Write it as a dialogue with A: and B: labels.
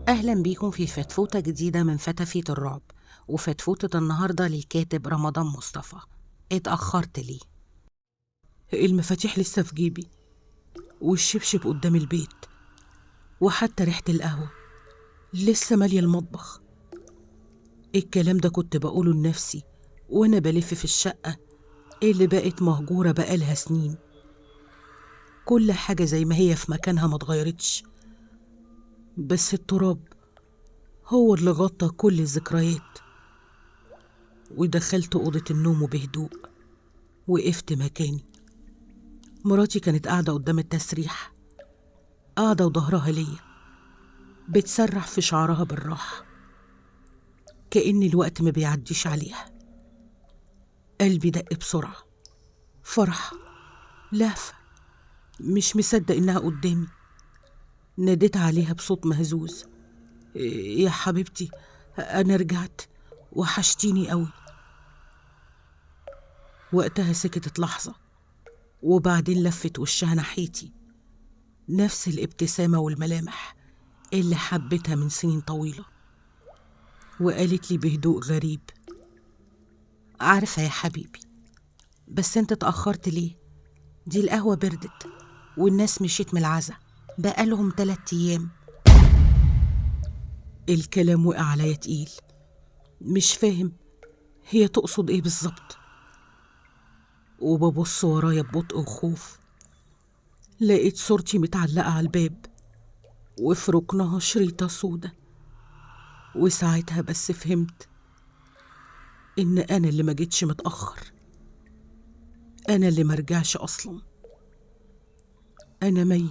A: أهلا بيكم في فتفوتة جديدة من فتافيت الرعب. وفتفوتة النهاردة للكاتب رمضان مصطفى. اتأخرت ليه؟
B: المفاتيح لسه في جيبي، والشبشب قدام البيت، وحتى ريحة القهوة لسه مالية المطبخ. الكلام ده كنت بقوله لنفسي وأنا بلف في الشقة اللي بقت مهجورة بقالها سنين. كل حاجة زي ما هي في مكانها ما اتغيرتش، بس التراب هو اللي غطى كل الذكريات. ودخلت أوضة النوم وبهدوء وقفت مكاني. مراتي كانت قاعدة قدام التسريح، قاعدة وظهرها ليا، بتسرح في شعرها بالراحة كأن الوقت ما بيعديش عليها. قلبي دق بسرعة، فرحة، لهفة، مش مصدق إنها قدامي. ناديت عليها بصوت مهزوز: يا حبيبتي، أنا رجعت، وحشتيني قوي. وقتها سكتت لحظة، وبعدين لفت وشها ناحيتي، نفس الابتسامة والملامح اللي حبيتها من سنين طويلة. وقالت لي بهدوء غريب:
A: عارفة يا حبيبي، بس انت اتأخرت ليه؟ دي القهوة بردت والناس مشيت من العزا، بقالهم 3 أيام.
B: الكلام وقع عليا تقيل، مش فاهم هي تقصد ايه بالظبط. وببص ورايا ببطء وخوف، لقيت صورتي متعلقة على الباب، وفي ركنها شريطة سودة. وساعتها بس فهمت إن أنا اللي ما جيتش متأخر، أنا اللي مرجعش أصلا، أنا ميت.